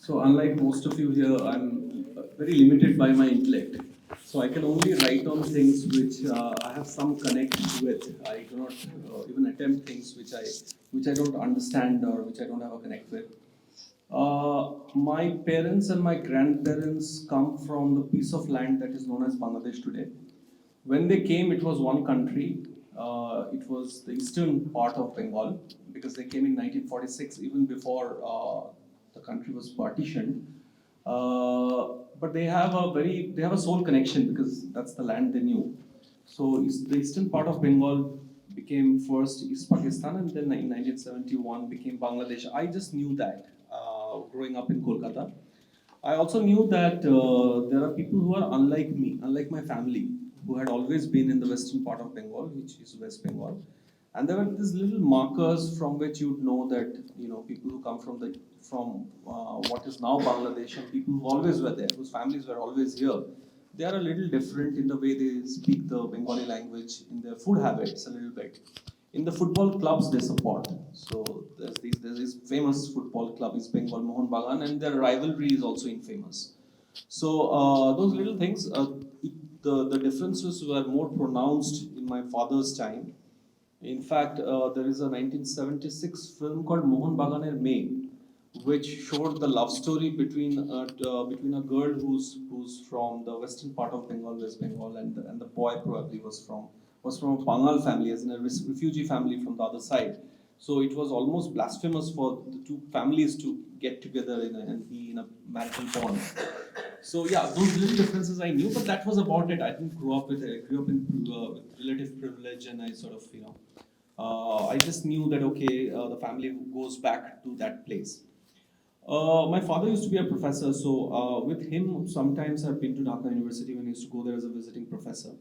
So unlike most of you here, I'm very limited by my intellect. So I can only write on things which I have some connect with. I do not even attempt things which I don't understand or which I don't have a connect with. My parents and my grandparents come from the piece of land that is known as Bangladesh today. When they came, it was one country. It was the eastern part of Bengal because they came in 1946, even before the country was partitioned. But they have a soul connection because that's the land they knew. So the eastern part of Bengal became first East Pakistan, and then in 1971 became Bangladesh. I just knew that growing up in Kolkata. I also knew that there are people who are unlike me, unlike my family, who had always been in the western part of Bengal, which is West Bengal. And there were these little markers from which you'd know that people who come from what is now Bangladesh and people who always were there, whose families were always here, they are a little different in the way they speak the Bengali language, in their food habits a little bit. In the football clubs they support. So there's this famous football club is Bengal Mohun Bagan, and their rivalry is also infamous. So those little things, the differences were more pronounced in my father's time. In fact, there is a 1976 film called Mohan Baganer May, which showed the love story between a girl who's from the western part of Bengal, West Bengal, and the boy probably was from a Bengal family, as in a refugee family from the other side. So it was almost blasphemous for the two families to get together and be in a marital bond. So yeah, those little differences I knew, but that was about it. I didn't grow up with it. I grew up with relative privilege, and I sort of I just knew that okay, the family goes back to that place. My father used to be a professor, so with him, sometimes I've been to Dhaka University when I used to go there as a visiting professor.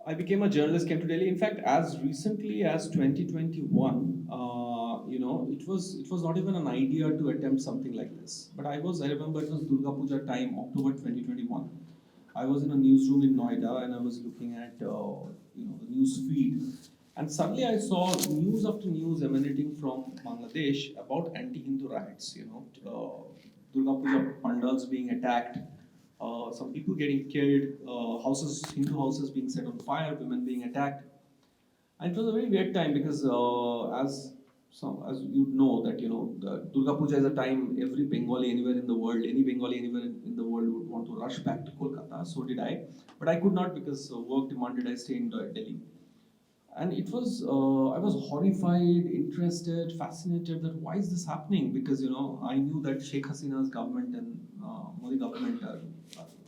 I became a journalist, came to Delhi. In fact, as recently as 2021, it was not even an idea to attempt something like this. But I remember it was Durga Puja time, October 2021. I was in a newsroom in Noida and I was looking at the news feed, and suddenly I saw news after news emanating from Bangladesh about anti-Hindu riots. Durga Puja pandals being attacked, some people getting killed, Hindu houses being set on fire, women being attacked. And it was a very weird time because, as you know, that the Durga Puja is a time every Bengali anywhere in the world, any Bengali anywhere in the world would want to rush back to Kolkata. So did I, but I could not because work demanded I stay in Delhi. And I was horrified, interested, fascinated that why is this happening? Because I knew that Sheikh Hasina's government and Modi government are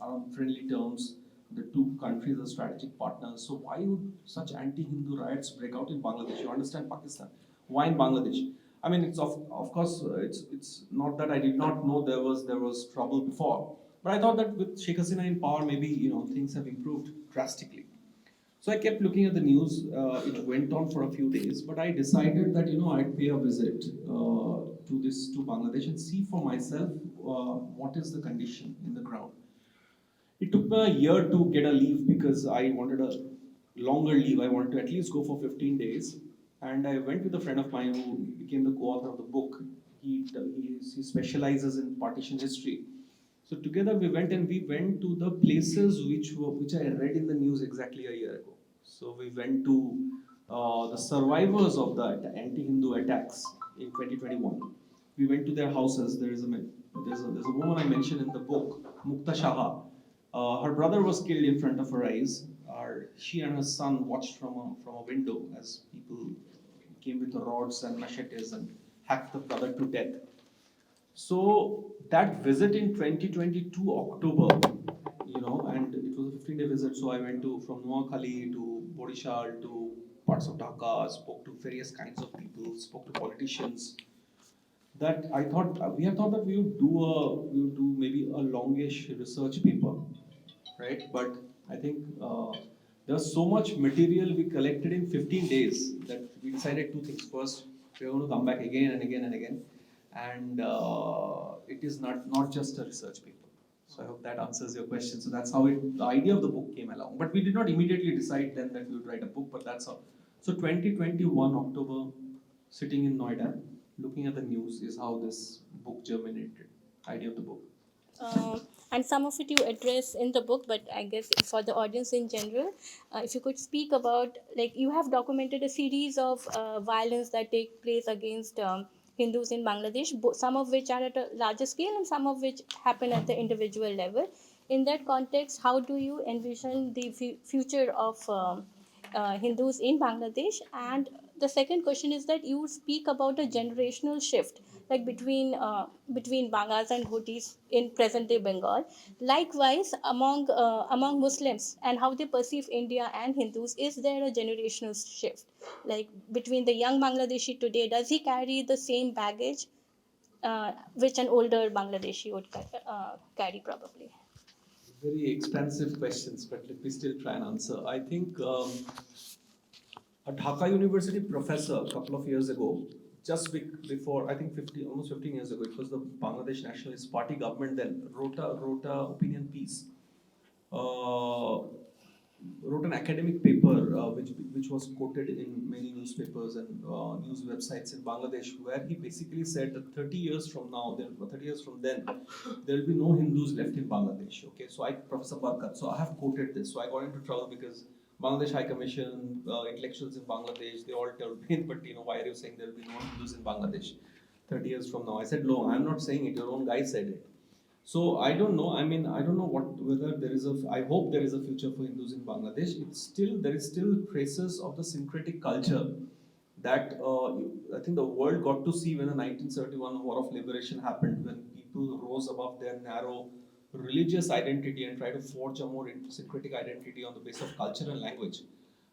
on friendly terms. The two countries are strategic partners. So why would such anti-Hindu riots break out in Bangladesh? You understand Pakistan? Why in Bangladesh? I mean, it's of course it's not that I did not know there was trouble before, but I thought that with Sheikh Hasina in power, maybe things have improved drastically. So I kept looking at the news. It went on for a few days, but I decided that I'd pay a visit to Bangladesh and see for myself what is the condition in the ground. It took me a year to get a leave because I wanted a longer leave. I wanted to at least go for 15 days, and I went with a friend of mine who became the co-author of the book. He specializes in partition history. So together we went to the places which I read in the news exactly a year ago. So we went to the survivors of the anti-Hindu attacks in 2021. We went to their houses. There's a woman I mentioned in the book, Mukta Shaha. Her brother was killed in front of her eyes. She and her son watched from a window as people came with rods and machetes and hacked the brother to death. So that visit in 2022 October, and it was a 15-day visit. So I went from Noakhali to Borishal to parts of Dhaka, spoke to various kinds of people, spoke to politicians. That I thought we had thought that we would do maybe a longish research paper, right? But I think there's so much material we collected in 15 days that we decided two things. First, we're going to come back again and again and again, and it is not just a research paper. So I hope that answers your question. So that's how the idea of the book came along. But we did not immediately decide then that we would write a book. But that's how. So 2021 October, sitting in Noida, looking at the news is how this book germinated. idea of the book. And some of it you address in the book, but I guess for the audience in general, if you could speak about, like, you have documented a series of violence that take place against Hindus in Bangladesh, some of which are at a larger scale and some of which happen at the individual level. In that context, how do you envision the future of Hindus in Bangladesh? And the second question is that you speak about a generational shift, like between Bangas and Bhutis in present day Bengal. Likewise, among Muslims and how they perceive India and Hindus, is there a generational shift? Like between the young Bangladeshi today, does he carry the same baggage which an older Bangladeshi would carry probably? Very expansive questions, but let me still try and answer. I think a Dhaka University professor a couple of years ago, just before, I think 15 years ago, it was the Bangladesh Nationalist Party government then, wrote a opinion piece. Uh, Wrote an academic paper which was quoted in many newspapers and news websites in Bangladesh, where he basically said that 30 years from now, 30 years from then, there will be no Hindus left in Bangladesh. Okay, so Professor Barkat, so I have quoted this. So I got into trouble because Bangladesh High Commission, intellectuals in Bangladesh, they all told me, but why are you saying there will be no Hindus in Bangladesh 30 years from now? I said, no, I'm not saying it. Your own guy said it. So I don't know. I mean, I don't know whether there is a. I hope there is a future for Hindus in Bangladesh. There is still traces of the syncretic culture that I think the world got to see when the 1971 War of Liberation happened, when people rose above their narrow religious identity and tried to forge a more syncretic identity on the basis of culture and language.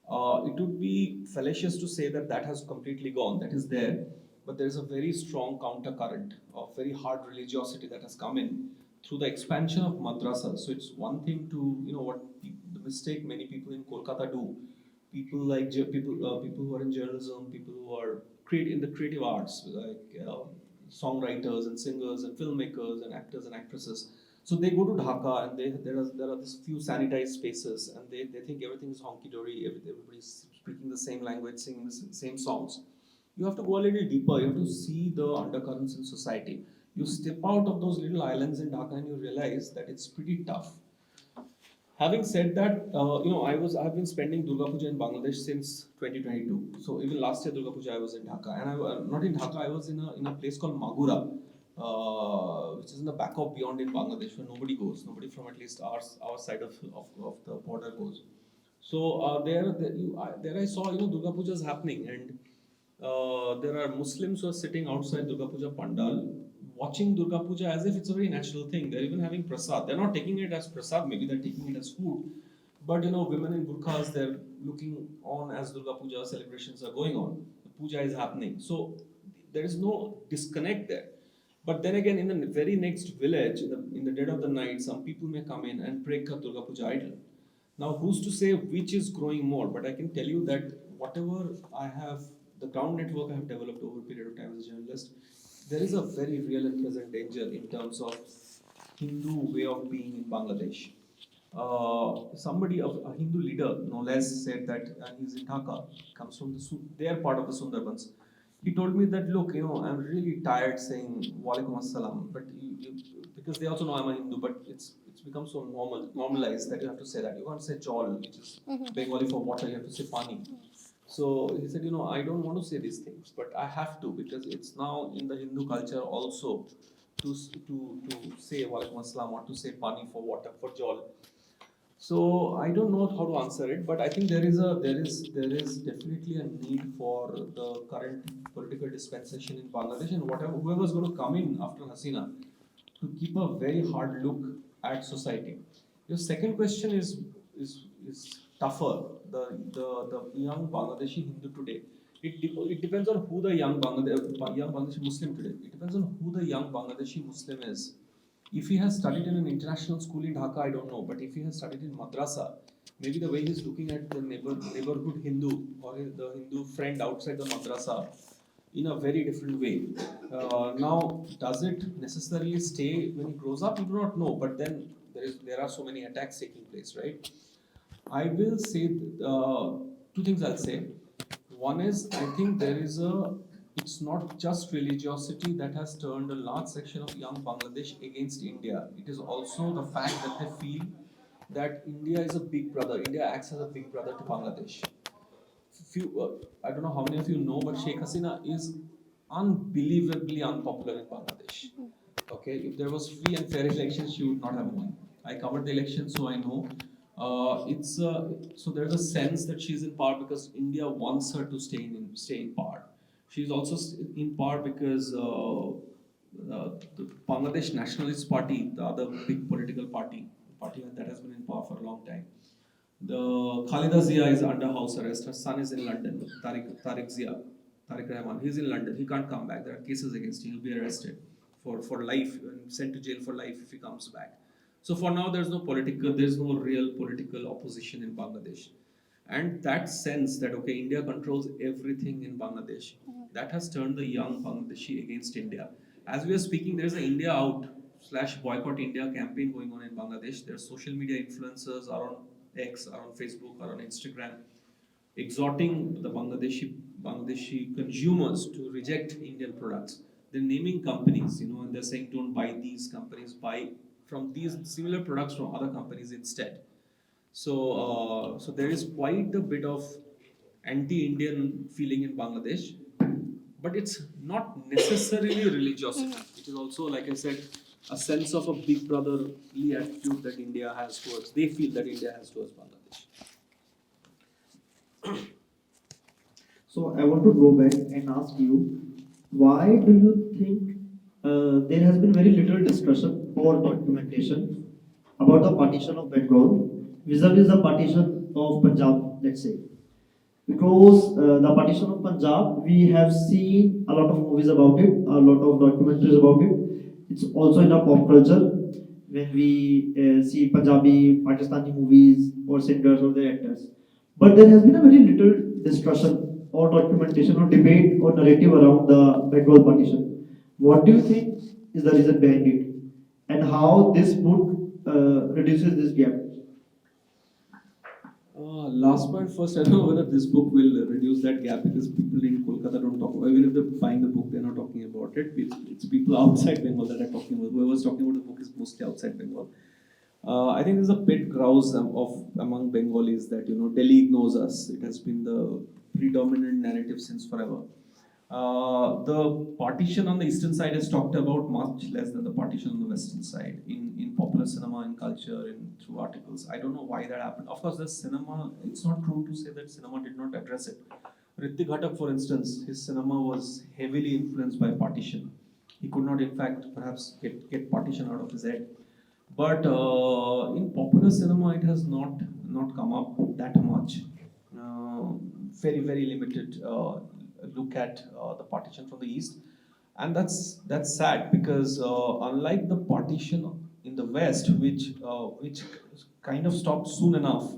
It would be fallacious to say that that has completely gone. That is there, but there is a very strong countercurrent of very hard religiosity that has come in through the expansion of madrasas. So it's one thing to what the mistake many people in Kolkata do. People like people who are in journalism, people who are in the creative arts, like songwriters and singers and filmmakers and actors and actresses. So they go to Dhaka and there are this few sanitized spaces and they think everything is honky dory, everybody's speaking the same language, singing the same songs. You have to go a little deeper. You have to see the undercurrents in society. You step out of those little islands in Dhaka and you realize that it's pretty tough. Having said that, I've been spending Durga Puja in Bangladesh since 2022. So even last year Durga Puja I was in Dhaka, and not in Dhaka. I was in a place called Magura, which is in the back of beyond in Bangladesh, where nobody goes. Nobody from at least our side of the border goes. So there I saw Durga Puja is happening, and there are Muslims who are sitting outside Durga Puja pandal watching Durga Puja as if it's a very natural thing. They're even having prasad. They're not taking it as prasad, maybe they're taking it as food. But women in burqas, they're looking on as Durga Puja celebrations are going on. The puja is happening. So there is no disconnect there. But then again, in the very next village, in the dead of the night, some people may come in and break a Durga Puja idol. Now, who's to say which is growing more? But I can tell you that whatever I have, the ground network I have developed over a period of time as a journalist, there is a very real and present danger in terms of Hindu way of being in Bangladesh. Somebody, a Hindu leader, no less, said that, and he's in Dhaka, comes from their part of the Sundarbans. He told me that, look, I'm really tired saying Walaikum Assalam, but because they also know I'm a Hindu, but it's become so normalized that you have to say that. You can't say Jol, which is Bengali for water, you have to say Pani. So he said, I don't want to say these things, but I have to because it's now in the Hindu culture also to say Walaikum Assalam or to say Pani for water, for Jol. So I don't know how to answer it, but I think there is definitely a need for the current political dispensation in Bangladesh and whoever's going to come in after Hasina to keep a very hard look at society. Your second question is tougher. The young Bangladeshi Hindu today. It depends on who the young Bangladeshi Muslim today. It depends on who the young Bangladeshi Muslim is. If he has studied in an international school in Dhaka, I don't know. But if he has studied in madrasa, maybe the way he's looking at the neighborhood Hindu or the Hindu friend outside the madrasa in a very different way. Now, does it necessarily stay when he grows up? We do not know. But then there are so many attacks taking place, right? I will say two things. I'll say one is I think there is a it's not just religiosity that has turned a large section of young Bangladesh against India. It is also the fact that they feel that India is a big brother. India acts as a big brother to Bangladesh. I don't know how many of you know, but Sheikh Hasina is unbelievably unpopular in Bangladesh. Okay, if there was free and fair elections, she would not have won. I covered the election, so I know. It's so there's a sense that she's in power because India wants her to stay in power. She's also in power because the Bangladesh Nationalist Party, the other big political party that has been in power for a long time. The Khalida Zia is under house arrest. Her son is in London. Tariq Zia, Tariq Rahman. He's in London. He can't come back. There are cases against him. He'll be arrested for life and sent to jail for life if he comes back. So for now, there's no real political opposition in Bangladesh. And that sense that okay, India controls everything in Bangladesh, that has turned the young Bangladeshi against India. As we are speaking, there's an India out slash boycott India campaign going on in Bangladesh. There are social media influencers are on X, are on Facebook, are on Instagram, exhorting the Bangladeshi consumers to reject Indian products. They're naming companies, and they're saying don't buy these companies, buy from these similar products from other companies instead. So there is quite a bit of anti-Indian feeling in Bangladesh, but it's not necessarily religiosity. It is also, like I said, a sense of a big brotherly attitude that India has towards. They feel that India has towards Bangladesh. So I want to go back and ask you, why do you think there has been very little discussion or documentation about the partition of Bengal vis-a-vis the partition of Punjab, let's say? Because the partition of Punjab, we have seen a lot of movies about it, a lot of documentaries about it. It's also in our pop culture when we see Punjabi, Pakistani movies or singers or their actors. But there has been a very little discussion or documentation or debate or narrative around the Bengal partition. What do you think is the reason behind it? And how this book reduces this gap? Last point first, I don't know whether this book will reduce that gap because people in Kolkata don't talk about. Even if they're buying the book, they're not talking about it. It's people outside Bengal that are talking about. Whoever's talking about the book is mostly outside Bengal. I think there's a pet grouse of among Bengalis that Delhi ignores us. It has been the predominant narrative since forever. The partition on the eastern side is talked about much less than the partition on the western side in popular cinema, in culture, in through articles. I don't know why that happened. Of course, the cinema. It's not true to say that cinema did not address it. Ritik Ghatak, for instance, his cinema was heavily influenced by partition. He could not, in fact, perhaps get partition out of his head. But in popular cinema, it has not come up that much. Very limited look at the partition from the east, and that's sad because unlike the partition in the west, which kind of stopped soon enough,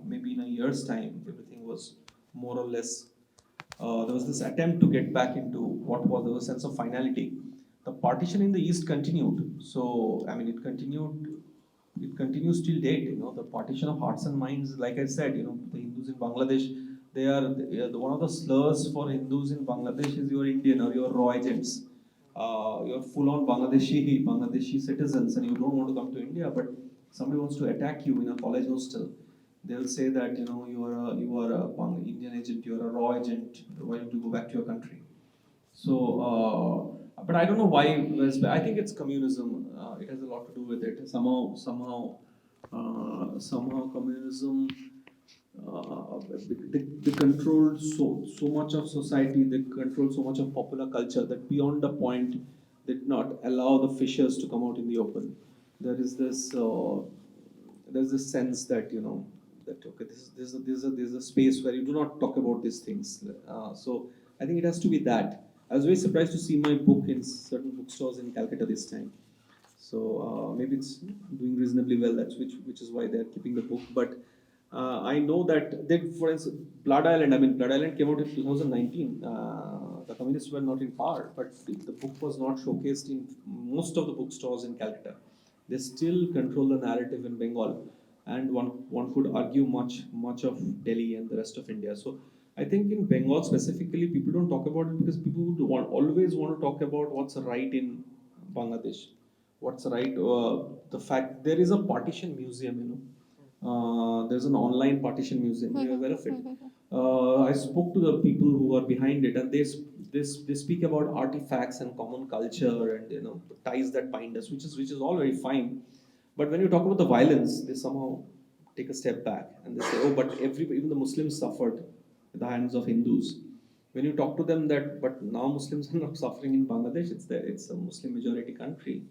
maybe in a year's time, everything was more or less. There was this attempt to get back into what was there was a sense of finality. The partition in the east continued, so I mean it continues till date. The partition of hearts and minds, like I said, the Hindus in Bangladesh, one of the slurs for Hindus in Bangladesh is you're Indian or you're raw agents. You're full-on Bangladeshi citizens, and you don't want to come to India, but somebody wants to attack you in a college hostel. They'll say that you are a Indian agent, you're a raw agent. Why don't you go back to your country? So, but I don't know why. I think it's communism. It has a lot to do with it. Somehow, communism. They controlled so much of society. They controlled so much of popular culture that beyond a point, they did not allow the fissures to come out in the open. There is this. There's this sense that that okay, there's a space where you do not talk about these things. So I think it has to be that. I was very surprised to see my book in certain bookstores in Calcutta this time. So maybe it's doing reasonably well. That's which is why they're keeping the book. But I know that for instance, Blood Island. I mean, Blood Island came out in 2019. The communists were not in power, but the book was not showcased in most of the bookstores in Calcutta. They still control the narrative in Bengal, and one could argue much of Delhi and the rest of India. So I think in Bengal specifically, people don't talk about it because people would always want to talk about what's right in Bangladesh, what's right. The fact there is a partition museum, there's an online partition museum. You're aware of it. I spoke to the people who are behind it, and they speak about artifacts and common culture and ties that bind us, which is all very fine. But when you talk about the violence, they somehow take a step back and they say, "Oh, but even the Muslims suffered at the hands of Hindus." When you talk to them that, but now Muslims are not suffering in Bangladesh, it's a Muslim majority country,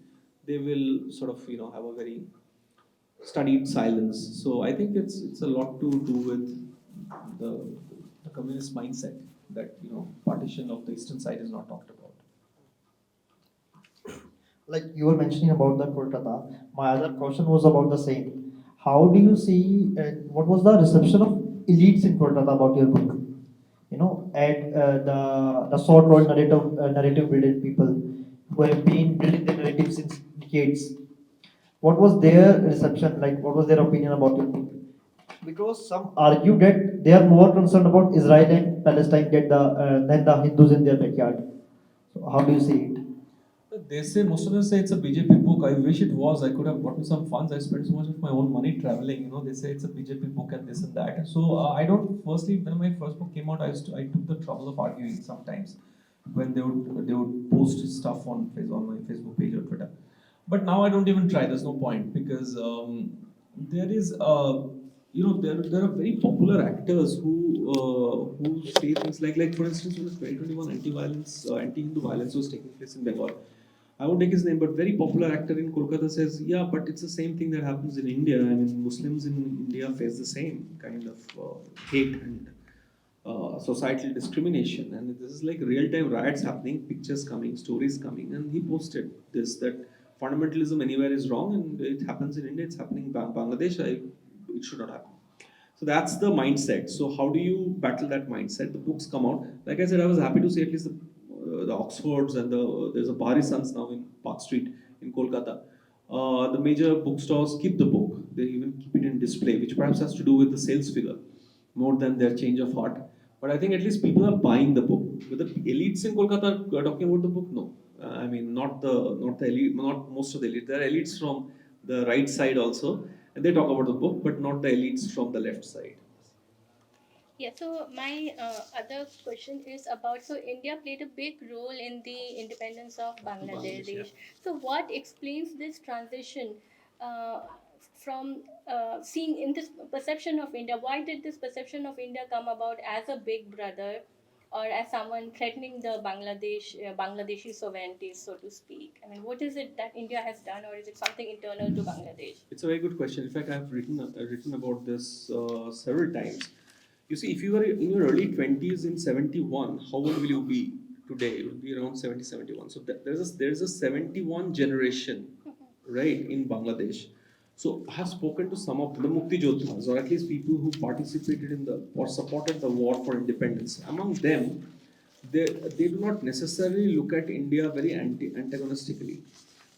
they will sort of have a very studied silence. So I think it's a lot to do with the, the communist mindset that partition of the eastern side is not talked about. Like you were mentioning about the Kolkata, my other question was about the same. How do you see, what was the reception of elites in Kolkata about your book? And the short role narrative building people who have been building the narrative since decades. What was their reception like? What was their opinion about your book? Because some argue that they are more concerned about Israel and Palestine than the Hindus in their backyard. So how do you see it? They say most of them say it's a BJP book. I wish it was. I could have gotten some funds. I spent so much of my own money traveling. They say it's a BJP book and this and that. So I don't. Firstly, when my first book came out, I took the trouble of arguing sometimes when they would post stuff on my Facebook page or Twitter. But now I don't even try. There's no point because there is there are very popular actors who say things like for instance when the 2021 anti-violence anti-Hindu violence was taking place in Bengal. I won't take his name, but very popular actor in Kolkata says, yeah, but it's the same thing that happens in India. I mean, Muslims in India face the same kind of hate and societal discrimination. And this is like real-time riots happening, pictures coming, stories coming. And he posted this, that fundamentalism anywhere is wrong and it happens in India, it's happening in Bangladesh, it should not happen. So that's the mindset. So how do you battle that mindset? The books come out. Like I said, I was happy to see at least the Oxfords and there's a Bahari Sons now in Park Street in Kolkata. The major bookstores keep the book. They even keep it in display, which perhaps has to do with the sales figure more than their change of heart. But I think at least people are buying the book. Whether elites in Kolkata are talking about the book, no. I mean, not the elite, not most of the elite. There are elites from the right side also, and they talk about the book, but not the elites from the left side. Yeah, so my other question is about, so India played a big role in the independence of Bangladesh, yeah. Bangladesh. So what explains this transition from seeing in this perception of India? Why did this perception of India come about as a big brother or as someone threatening the Bangladeshi sovereignty, so to speak? I mean, what is it that India has done, or is it something internal to Bangladesh? It's a very good question. In fact, I've written about this several times. You see, if you were in your early 20s in 71, how old will you be today? You will be around 70, 71. So there's a 71 generation, right, in Bangladesh. So I have spoken to some of the Mukti Jodhas, or at least people who participated in the or supported the war for independence. Among them, they do not necessarily look at India very antagonistically.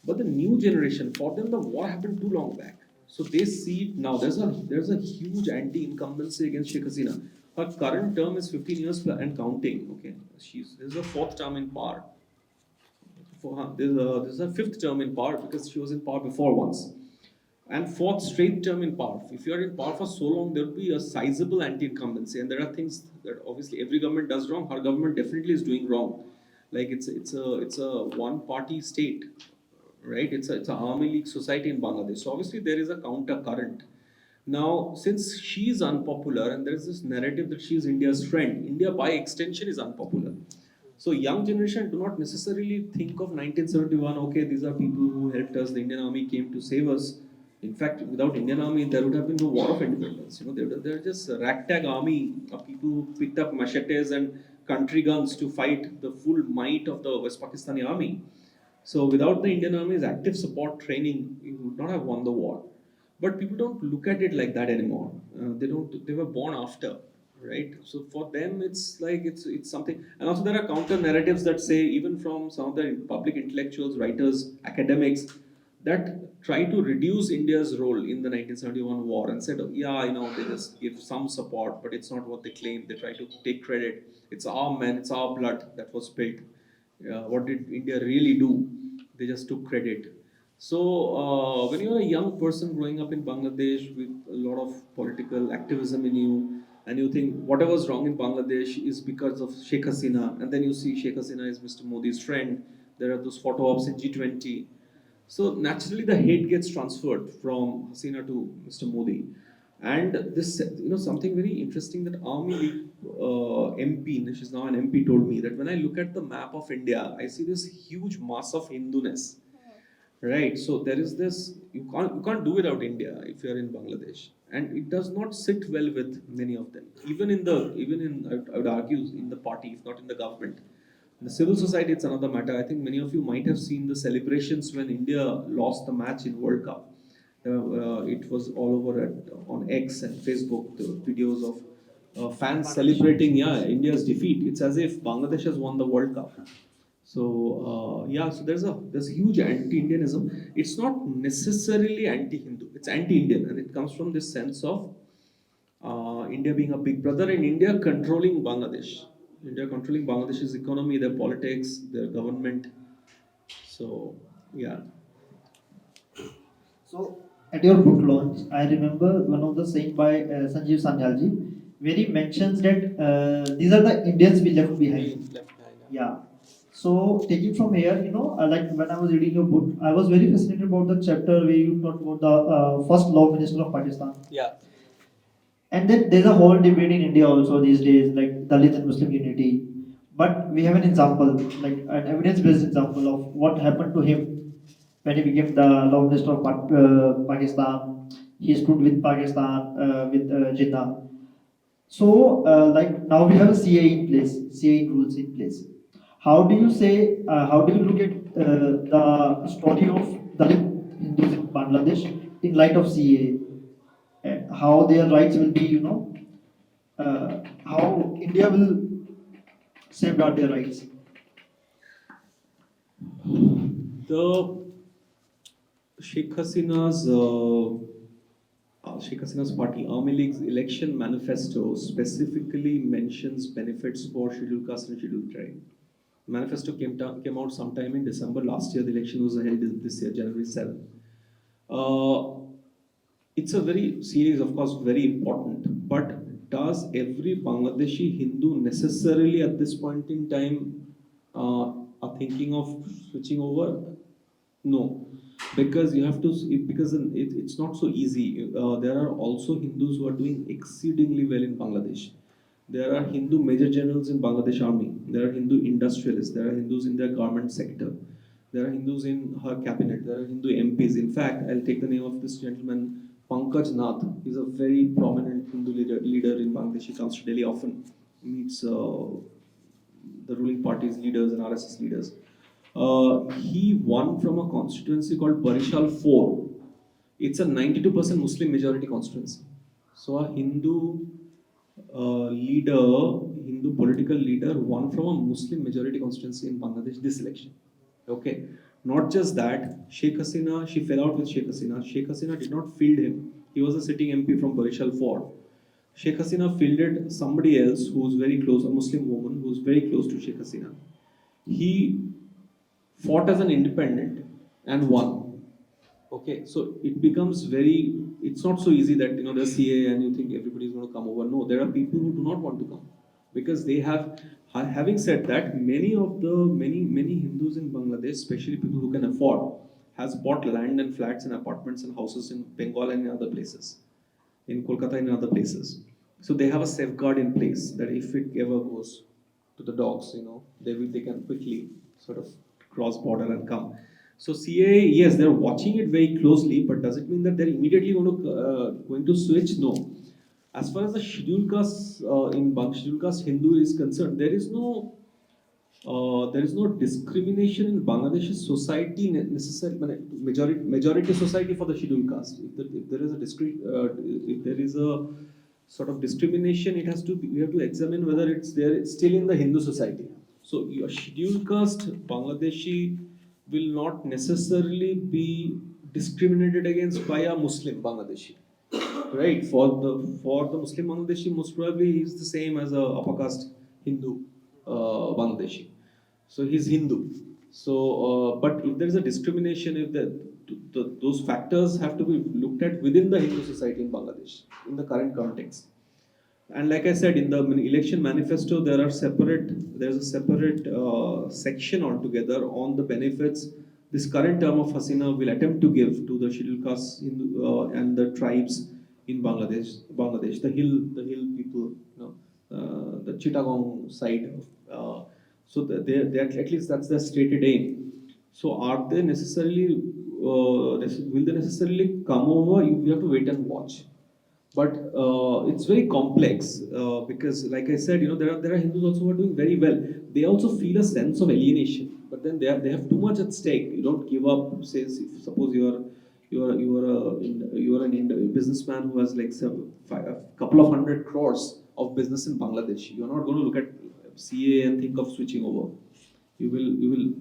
But the new generation, for them, the war happened too long back. So they see it now. There's a huge anti-incumbency against Sheikh Hasina. Her current term is 15 years and counting. Okay, this is her fourth term in power. This is her fifth term in power because she was in power before once, and fourth straight term in power. If you are in power for so long, there will be a sizable anti-incumbency, and there are things that obviously every government does wrong. Her government definitely is doing wrong. Like it's a one-party state, right? It's a army league society in Bangladesh. So obviously there is a counter current. Now, since she is unpopular, and there is this narrative that she is India's friend, India by extension is unpopular. So young generation do not necessarily think of 1971. Okay, these are people who helped us. The Indian Army came to save us. In fact, without Indian Army, there would have been no war of independence. They're just a ragtag army of people who picked up machetes and country guns to fight the full might of the West Pakistani army. So without the Indian Army's active support training, we would not have won the war. But people don't look at it like that anymore. They don't. They were born after, right? So for them, it's like it's something. And also there are counter narratives that say even from some of the public intellectuals, writers, academics, that tried to reduce India's role in the 1971 war and said, yeah, they just give some support, but it's not what they claim. They try to take credit. It's our men, it's our blood that was spilled. What did India really do? They just took credit. So, when you're a young person growing up in Bangladesh with a lot of political activism in you, and you think whatever's wrong in Bangladesh is because of Sheikh Hasina, and then you see Sheikh Hasina is Mr. Modi's friend, there are those photo ops in G20. So naturally, the hate gets transferred from Hasina to Mr. Modi, and this, something very interesting that Army MP, she's now an MP, told me that when I look at the map of India, I see this huge mass of Hinduness. Right. So there is this, you can't do without India if you are in Bangladesh, and it does not sit well with many of them. Even in I would argue in the party, if not in the government. In the civil society, it's another matter. I think many of you might have seen the celebrations when India lost the match in World Cup. It was all over on X and Facebook, the videos of fans celebrating, yeah, India's defeat. It's as if Bangladesh has won the World Cup. So yeah, so there's huge anti-Indianism. It's not necessarily anti-Hindu. It's anti-Indian, and it comes from this sense of India being a big brother and India controlling Bangladesh. India controlling Bangladesh's economy, their politics, their government. So yeah. So, at your book launch, I remember one of the saying by Sanjeev Sanyalji, where he mentions that these are the Indians we left behind. Left behind. Yeah. So, taking from here, like when I was reading your book, I was very fascinated about the chapter where you talked about the first law minister of Pakistan. Yeah. And then there's a whole debate in India also these days, like Dalit and Muslim unity. But we have an example, like an evidence-based example of what happened to him when he became the law minister of Pakistan. He stood with Pakistan, with Jinnah. So, like now we have a CA in place, CA rules in place. How do you look at the story of Dalit Hindus in Bangladesh in light of CA, and how their rights will be, how India will safeguard their rights? The Sheikh Hasina's Sheikh Hasina's party, Army League's election manifesto specifically mentions benefits for scheduled caste and scheduled tribe. The manifesto came out sometime in December last year. The election was held this year, January 7th. It's a very serious, of course, very important. But does every Bangladeshi Hindu necessarily at this point in time are thinking of switching over? No, because you have to, because it's not so easy. There are also Hindus who are doing exceedingly well in Bangladesh. There are Hindu major generals in Bangladesh army. There are Hindu industrialists. There are Hindus in their garment sector. There are Hindus in her cabinet. There are Hindu MPs. In fact, I'll take the name of this gentleman, Pankaj Nath. He's a very prominent Hindu leader in Bangladesh. He comes to Delhi often, meets the ruling party's leaders and RSS leaders. He won from a constituency called Barishal 4. It's a 92% Muslim majority constituency. So a Hindu political leader won from a Muslim majority constituency in Bangladesh this election. Okay. Not just that, Sheikh Hasina, she fell out with Sheikh Hasina. Sheikh Hasina did not field him. He was a sitting MP from Barishal 4. Sheikh Hasina fielded somebody else who's very close, a Muslim woman who's very close to Sheikh Hasina. He fought as an independent and won. Okay, so it becomes very, it's not so easy that there's CA and you think everybody's going to come over. No, there are people who do not want to come because they have. Having said that, many Hindus in Bangladesh, especially people who can afford, has bought land and flats and apartments and houses in Bengal and in other places, in Kolkata and in other places. So they have a safeguard in place that if it ever goes to the dogs, they can quickly sort of cross border and come. So CA, yes, they're watching it very closely, but does it mean that they're immediately going to switch? No. As far as the scheduled caste scheduled caste Hindu is concerned, there is no discrimination in Bangladeshi society necessarily. Majority society for the scheduled caste. If there is a sort of discrimination, we have to examine whether it's still in the Hindu society. So your scheduled caste Bangladeshi will not necessarily be discriminated against by a Muslim Bangladeshi, right? For the Muslim Bangladeshi, most probably he's the same as a upper caste Hindu Bangladeshi. So he's Hindu. So, but if there is a discrimination, if those factors have to be looked at within the Hindu society in Bangladesh in the current context. And like I said, in the election manifesto, there's a separate section altogether on the benefits this current term of Hasina will attempt to give to the scheduled castes and the tribes in Bangladesh, the hill people, the Chittagong side. So they at least that's their stated aim. So are they necessarily will they necessarily come over? You have to wait and watch, but it's very complex because, like I said, there are Hindus also who are doing very well. They also feel a sense of alienation, but then they have too much at stake. You don't give up. Say, if suppose you are a businessman who has like a couple of hundred crores of business in Bangladesh. You're not going to look at CA and think of switching over. You will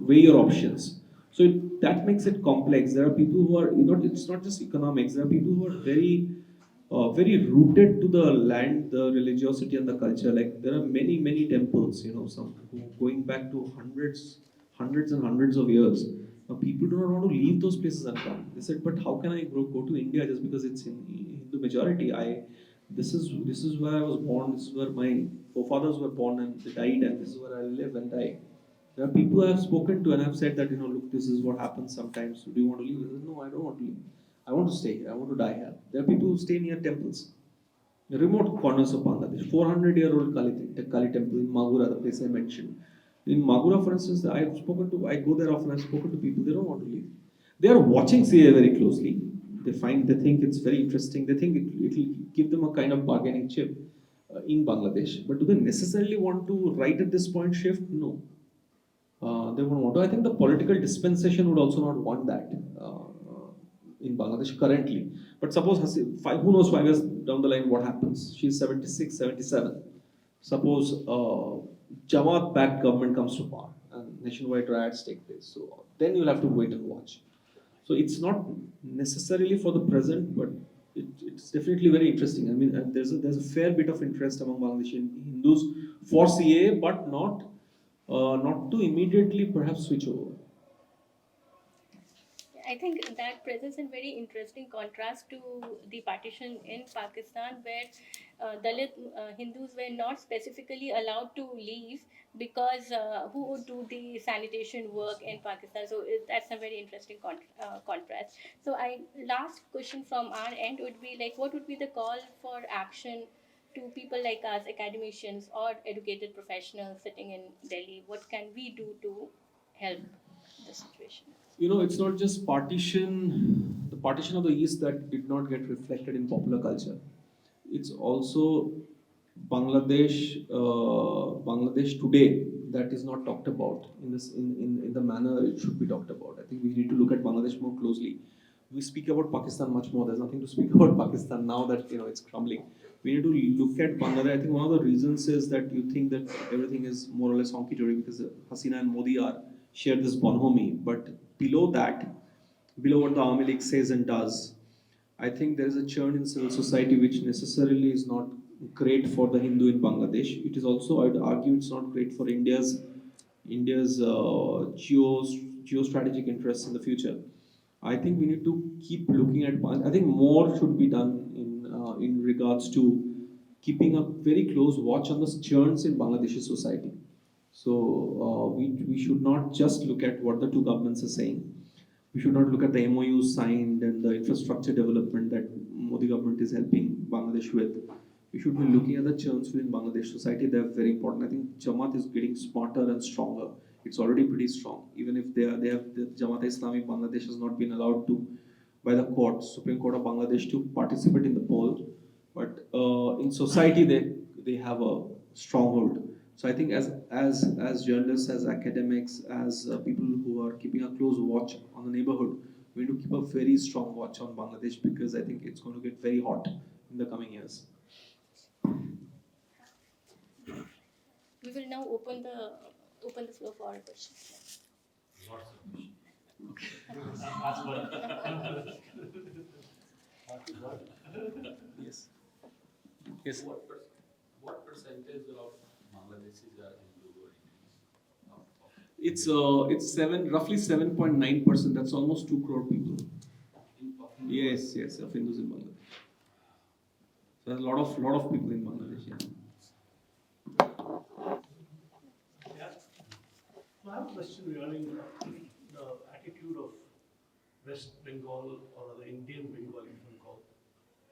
weigh your options. So that makes it complex. There are people who are it's not just economics. There are people who are very rooted to the land, the religiosity and the culture. Like there are many temples, some going back to hundreds and hundreds of years. Now people do not want to leave those places and come. They said, but how can I go to India just because it's in Hindu majority? This is where I was born. This is where my forefathers were born and they died, and this is where I live and die. There are people I have spoken to and have said that, look, this is what happens sometimes. Do you want to leave? I said, no, I don't want to leave. I want to stay here. I want to die here. There are people who stay near temples, the remote corners of Bangladesh. 400-year-old Kali temple in Magura, the place I mentioned. In Magura, for instance, I go there often. I've spoken to people. They don't want to leave. They are watching CA very closely. They think it's very interesting. They think it will give them a kind of bargaining chip in Bangladesh. But do they necessarily want to, right at this point, shift? No. They won't want to. I think the political dispensation would also not want that in Bangladesh currently. But suppose who knows 5 years down the line what happens? She's 76, 77. Suppose Jamaat-backed government comes to power and nationwide riots take place. So then you'll have to wait and watch. So it's not necessarily for the present, but it's definitely very interesting. I mean, and there's a fair bit of interest among Bangladeshi Hindus for CA, but not to immediately perhaps switch over. I think that presents a very interesting contrast to the partition in Pakistan, where Dalit Hindus were not specifically allowed to leave because who would do the sanitation work in Pakistan? So that's a very interesting contrast. So, last question from our end would be like, what would be the call for action to people like us, academicians or educated professionals sitting in Delhi? What can we do to help the situation? It's not just the partition of the East that did not get reflected in popular culture. It's also Bangladesh today that is not talked about in the manner it should be talked about. I think we need to look at Bangladesh more closely. We speak about Pakistan much more. There's nothing to speak about Pakistan now that it's crumbling. We need to look at Bangladesh. I think one of the reasons is that you think that everything is more or less honky dory because Hasina and Modi share this bonhomie. But below that, below what the Awami League says and does, I think there is a churn in civil society which necessarily is not great for the Hindu in Bangladesh. It is also, I would argue, it's not great for India's geostrategic interests in the future. I think we need to keep looking at. I think more should be done in regards to keeping a very close watch on the churns in Bangladeshi society. So we should not just look at what the two governments are saying. We should not look at the MOUs signed and the infrastructure development that Modi government is helping Bangladesh with. We should be looking at the churns within Bangladesh society. They're very important. I think Jamaat is getting smarter and stronger. It's already pretty strong. Even if they have the Jamaat Islami Bangladesh has not been allowed to by the Supreme Court of Bangladesh to participate in the poll, but in society they have a stronghold. So I think as journalists, as academics, as people who are keeping a close watch on the neighborhood, we need to keep a very strong watch on Bangladesh because I think it's going to get very hot in the coming years. We will now open the floor for questions. Lots of questions. Yes. Yes. What percentage of Bangladeshis are Hindu or Indians? It's roughly 7.9%. That's almost 2 crore people. Of Hindu Yes, yes, of Hindus in Bangladesh. So there's a lot of people in Bangladesh. Yeah. Yeah. So I have a question regarding the attitude of West Bengal or the Indian Bengal, if you call,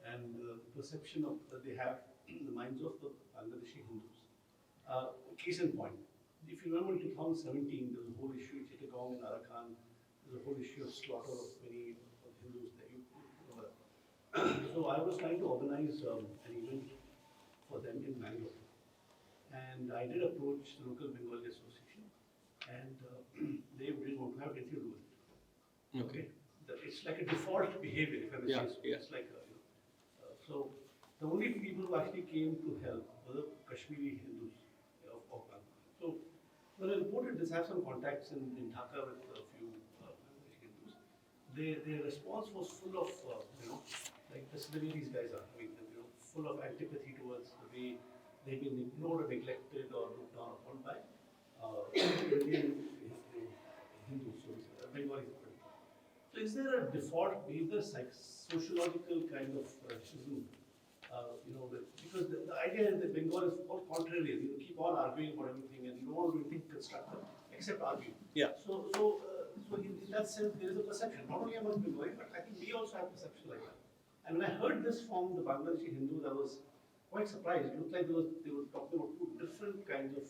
and the perception of that they have in the minds of the Bangladeshi Hindus. Case in point, if you remember in 2017, there was a whole issue in Chittagong, Arakan, there was a whole issue of slaughter of many of Hindus there. You know that. So I was trying to organize an event for them in Bangalore. And I did approach the local Bengali association, and they didn't want to have anything to do with it. Okay. It's like a default behavior, if I may Yeah, say so. yeah. It's like, so the only people who actually came to help were the Kashmiri Hindus of Bangladesh. So when I reported this, I have some contacts in Dhaka with a few Bangladeshi Hindus. Their response was full of, like this is the way these guys are. I mean, full of antipathy towards the way they've been ignored or neglected or looked down upon by Indian Hindus, Bengalis. So is there a default behavior, sociological kind of racism? Because the idea is that Bengal is all contrary. You keep on arguing about everything, and you don't want to do anything constructive except argue. Yeah. So in that sense, there is a perception not only among Bengali, but I think we also have perception like that. And when I heard this from the Bangladeshi Hindus, I was quite surprised. It looked like they were talking about two different kinds of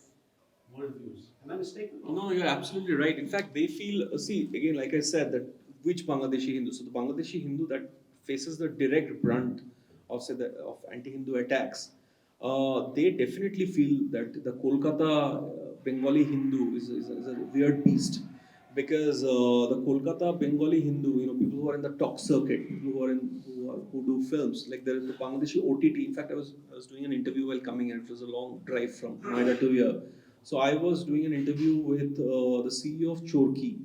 worldviews. Am I mistaken? No, you're absolutely right. In fact, they feel, see, again, like I said, that which Bangladeshi Hindu? So the Bangladeshi Hindu that faces the direct brunt of, say, of anti-Hindu attacks, they definitely feel that the Kolkata Bengali Hindu is a weird beast. Because the Kolkata Bengali Hindu, people who are in the talk circuit, people who do films, like there is the Bangladeshi OTT. In fact, I was doing an interview while coming, and it was a long drive from Noida to here. So I was doing an interview with the CEO of Chorki,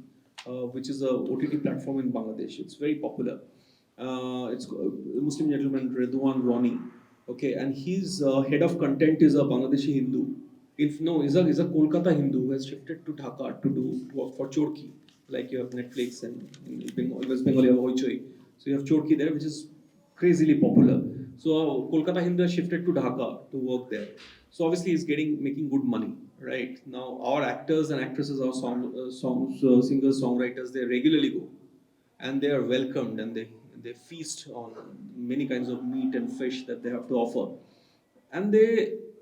which is a OTT platform in Bangladesh. It's very popular. It's a Muslim gentleman, Redwan Rani. Okay, and his head of content is a Bangladeshi Hindu. He's a Kolkata Hindu who has shifted to Dhaka to do work for Chorki. Like you have Netflix and in Bengal, West Bengal you have Hoichoi. So you have Chorki there, which is crazily popular. So Kolkata Hindu has shifted to Dhaka to work there. So obviously he's making good money, right? Now our actors and actresses, our singers, songwriters, they regularly go, and they are welcomed, and they feast on many kinds of meat and fish that they have to offer. And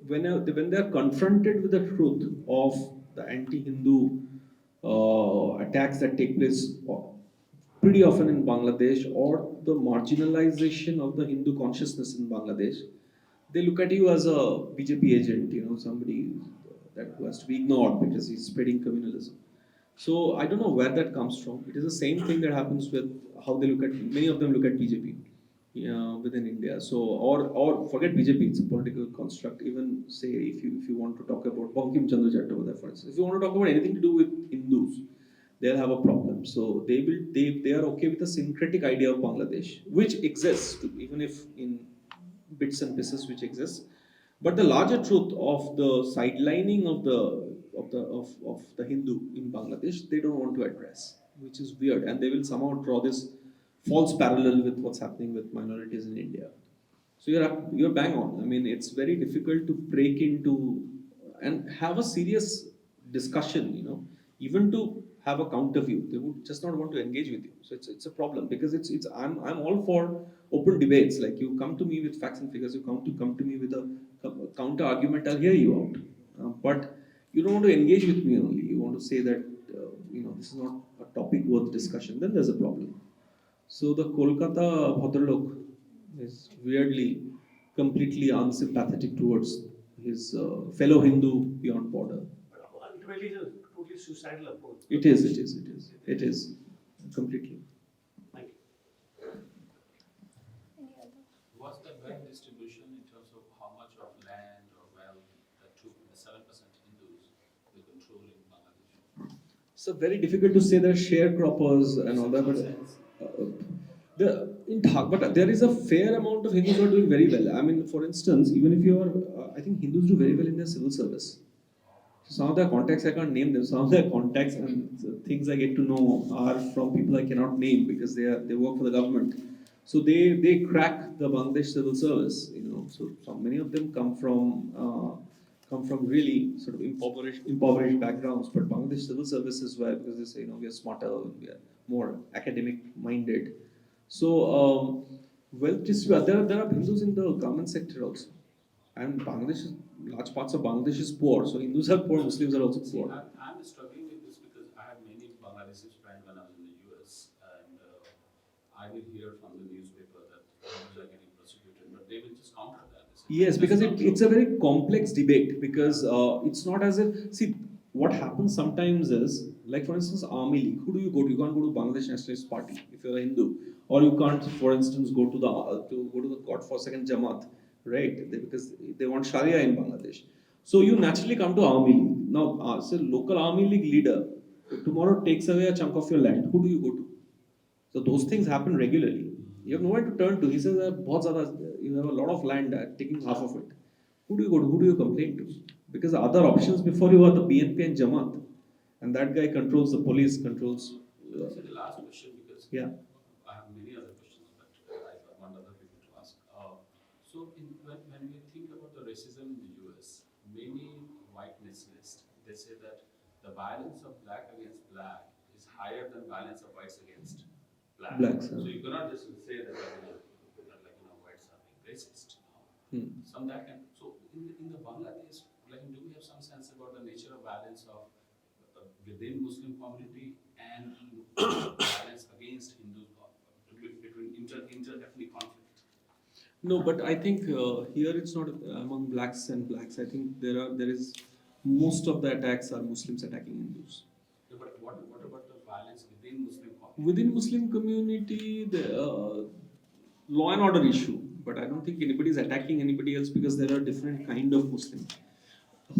when they are confronted with the truth of the anti-Hindu attacks that take place pretty often in Bangladesh, or the marginalization of the Hindu consciousness in Bangladesh, they look at you as a BJP agent, somebody that who has to be ignored because he's spreading communalism. So I don't know where that comes from. It is the same thing that happens with how they look at, many of them look at BJP within India. So or forget BJP, it's a political construct. Even say if you want to talk about Bankim Chandra Chattopadhyay, for instance, if you want to talk about anything to do with Hindus, they'll have a problem. So they are okay with the syncretic idea of Bangladesh, which exists, even if in bits and pieces which exists. But the larger truth of the sidelining of the Hindu in Bangladesh, they don't want to address, which is weird, and they will somehow draw this false parallel with what's happening with minorities in India. So you're bang on. I mean, it's very difficult to break into and have a serious discussion. Even to have a counter view, they would just not want to engage with you. So it's a problem, because it's I'm all for open debates. Like, you come to me with facts and figures, you come to me with a counter argument. I'll hear you out, but you don't want to engage with me only. You want to say that this is not a topic worth discussion. Then there's a problem. So the Kolkata Bhadralok is weirdly completely unsympathetic towards his fellow Hindu beyond border. Ultimately, it's a totally suicidal approach. It is completely. Thank you. Any other? What's the wealth distribution in terms of how much of land or wealth the 7% Hindus will control in Bangladesh? So very difficult to say they're sharecroppers and all that, but In Dhaka, but there is a fair amount of Hindus who are doing very well. I mean, for instance, even if you are, I think Hindus do very well in their civil service. So some of their contacts I can't name them. Some of their contacts and things I get to know are from people I cannot name because they work for the government. So they crack the Bangladesh civil service. So many of them come from really sort of impoverished backgrounds. But Bangladesh civil service is where because they say we are smarter, we are more academic minded. So wealth distribution. There are Hindus in the government sector also. And Bangladesh is large parts of Bangladesh is poor, so Hindus are poor, Muslims are also See, poor. I'm struggling with this because I have many Bangladeshis friends when I was in the US, and I will hear from the newspaper that Hindus are getting persecuted, but they will just counter that. They say, Yes, "That's because not true." it's a very complex debate because it's not as if see what happens sometimes is like for instance Army League. Who do you go to? You can't go to Bangladesh Nationalist Party if you're a Hindu, or you can't, for instance, go to the God Forsaken Jamaat, right? Because they want Sharia in Bangladesh. So you naturally come to Army League. Now, say local Army League leader tomorrow takes away a chunk of your land. Who do you go to? So those things happen regularly. You have nowhere to turn to. He says बहुत ज़्यादा, you have a lot of land taking half of it. Who do you go to? Who do you complain to? Because the other options before you are the BNP and Jamaat, and that guy controls the police, controls. This is the last question because Yeah. I have many other questions, but I want other people to ask. When we think about the racism in the US, many white nationalists they say that the violence of black against black is higher than violence of whites against black. Blacks, So you cannot just say that whites are being racist. Some that can. So in the Bangladesh, do we have some sense about the nature of violence of within Muslim community and violence against Hindus between inter-ethnic conflict? No, but I think here it's not among blacks and blacks. I think there is most of the attacks are Muslims attacking Hindus. Yeah, but what about the violence within Muslim community? Within Muslim community, the law and order issue, but I don't think anybody is attacking anybody else because there are different kind of Muslim.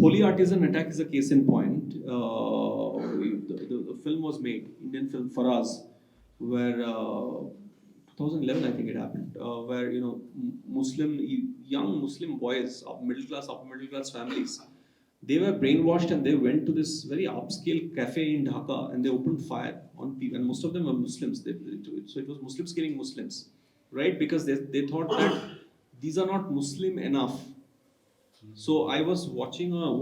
Holy Artisan attack is a case in point. The film was made, Indian film Faraz, where 2011 I think it happened, where Muslim young Muslim boys of upper middle class families, they were brainwashed and they went to this very upscale cafe in Dhaka and they opened fire on people, and most of them were Muslims. So it was Muslims killing Muslims, right? Because they thought that these are not Muslim enough. So I was watching a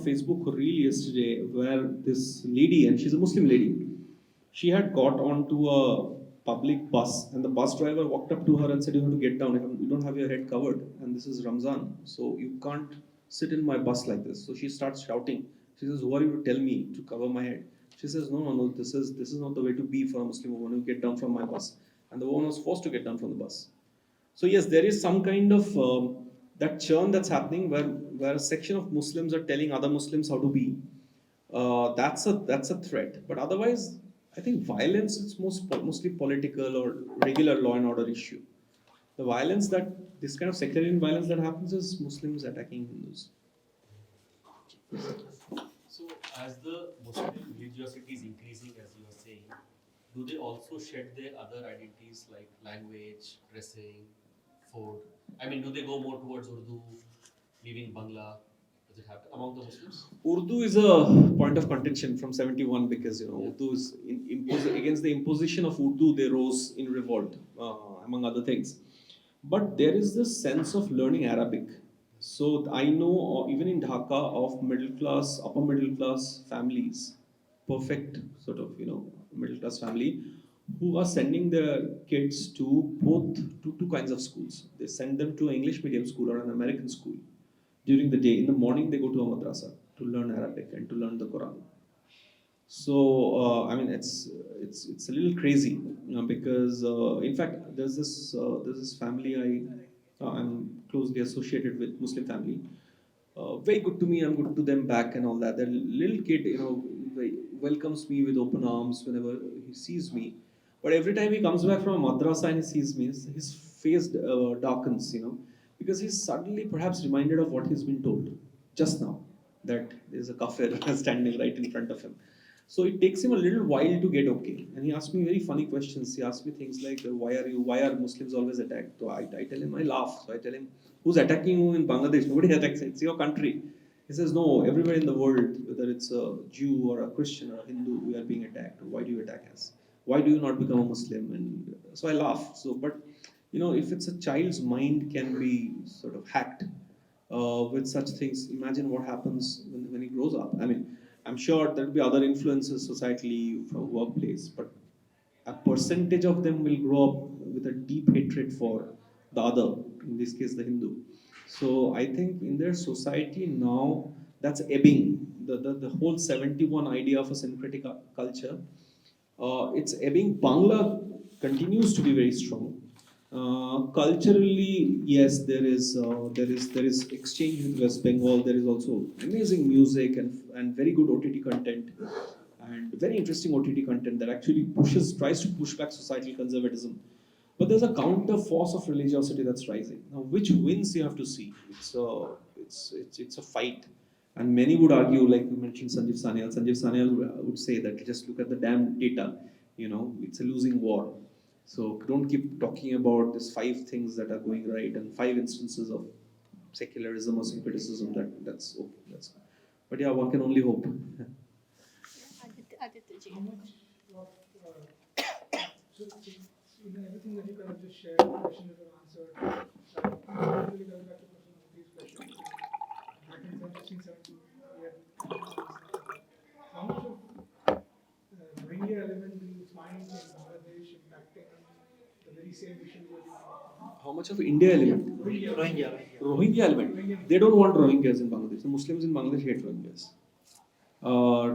Facebook reel yesterday where this lady, and she's a Muslim lady, she had got onto a public bus, and the bus driver walked up to her and said, "You have to get down. You don't have your head covered, and this is Ramzan, so you can't sit in my bus like this." So she starts shouting. She says, "Who are you to tell me to cover my head?" She says, "No, no, no. This is not the way to be for a Muslim woman. You get down from my bus." And the woman was forced to get down from the bus. So yes, there is some kind of that churn that's happening where a section of Muslims are telling other Muslims how to be. That's a threat. But otherwise, I think violence is mostly political or regular law and order issue. The violence that this kind of sectarian violence that happens is Muslims attacking Hindus. So, as the Muslim religiosity is increasing, as you are saying, do they also shed their other identities like language, dressing, food? I mean, do they go more towards Urdu, leaving Bangla? Does it happen among the Muslims? Urdu is a point of contention from 71 because Urdu is against the imposition of Urdu they rose in revolt, among other things. But there is this sense of learning Arabic. So I know even in Dhaka of middle class, upper middle class families, perfect sort of middle class family, who are sending their kids to both to two kinds of schools. They send them to an English medium school or an American school during the day. In the morning, they go to a madrasa to learn Arabic and to learn the Quran. So I mean, it's a little crazy because in fact, there's this family I'm closely associated with, Muslim family. Very good to me. I'm good to them back and all that. The little kid, welcomes me with open arms whenever he sees me. But every time he comes back from a madrasa and he sees me, his face darkens, because he's suddenly perhaps reminded of what he's been told just now, that there's a kafir standing right in front of him. So it takes him a little while to get okay. And he asked me very funny questions. He asked me things like, why are Muslims always attacked? So I tell him, I laugh. So I tell him, who's attacking you in Bangladesh? Nobody attacks, it's your country. He says, no, everywhere in the world, whether it's a Jew or a Christian or a Hindu, we are being attacked. Why do you attack us? Why do you not become a Muslim? And so I laugh. So, but if it's a child's mind can be sort of hacked with such things, imagine what happens when he grows up. I mean, I'm sure there'll be other influences societally from workplace, but a percentage of them will grow up with a deep hatred for the other, in this case the Hindu. So I think in their society now, that's ebbing. The whole 71 idea of a syncretic culture, it's ebbing. Bangla continues to be very strong. Culturally, yes, there is exchange with West Bengal. There is also amazing music and very good OTT content and very interesting OTT content that actually tries to push back societal conservatism. But there's a counter force of religiosity that's rising. Now, which wins you have to see. It's a fight. And many would argue, like you mentioned, Sanjeev Sanyal. Sanjeev Sanyal would say that just look at the damn data. It's a losing war. So don't keep talking about these five things that are going right and five instances of secularism or syncretism. That's okay. But yeah, one can only hope. Aditya ji. How much of everything that you kind of just shared, the question that you answered, really goes back to question of these questions. Back in 2016, 17, we had how much of Rohingya element do you find in Bangladesh impacting the very same issues that you have? How much of India element? Rohingya. Rohingya element. They don't want Rohingyas in Bangladesh. The Muslims in Bangladesh hate Rohingyas.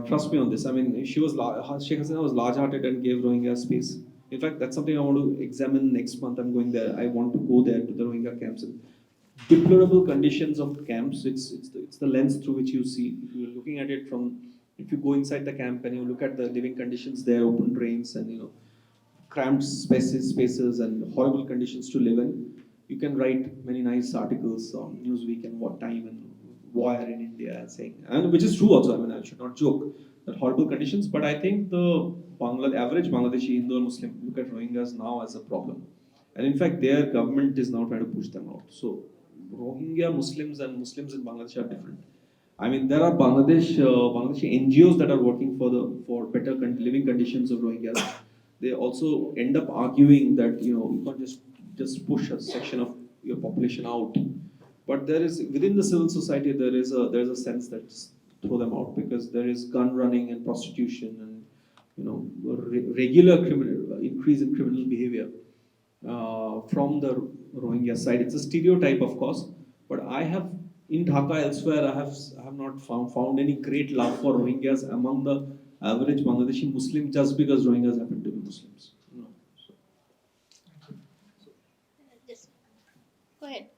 Trust me on this. I mean, Sheikh Hasina was large-hearted and gave Rohingya space. In fact, that's something I want to examine next month. I'm going there. I want to go there to the Rohingya camps. And deplorable conditions of camps. It's the lens through which you see. If you're looking at it from, if you go inside the camp and you look at the living conditions there, open drains and cramped spaces and horrible conditions to live in, you can write many nice articles on Newsweek and What Time and Wire in India saying, and which is true also. I mean, I should not joke that horrible conditions, but I think the average Bangladeshi Hindu or Muslim look at Rohingyas now as a problem, and in fact, their government is now trying to push them out. So, Rohingya Muslims and Muslims in Bangladesh are different. I mean, there are Bangladeshi NGOs that are working for better living conditions of Rohingyas. They also end up arguing that you can't just push a section of your population out, but there is within the civil society there is a sense that just throw them out because there is gun running and prostitution and regular criminal increase in criminal behavior from the Rohingya side. It's a stereotype, of course, but I have in Dhaka elsewhere I have not found any great love for Rohingyas among the average Bangladeshi Muslim just because Rohingyas happen to be Muslims. No. So, Yes. Go ahead.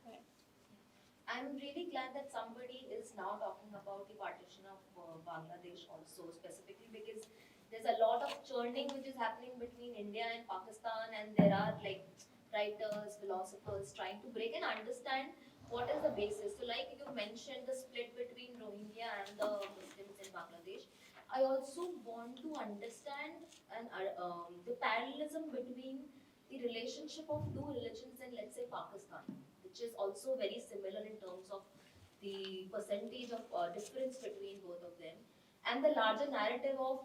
I'm really glad that somebody is now talking about the partition of Bangladesh also specifically because there's a lot of churning which is happening between India and Pakistan, and there are like writers, philosophers trying to break and understand what is the basis. So like you mentioned the split between Rohingya and the Muslims in Bangladesh. I also want to understand the parallelism between the relationship of two religions in, let's say, Pakistan, which is also very similar in terms of the percentage of difference between both of them, and the larger narrative of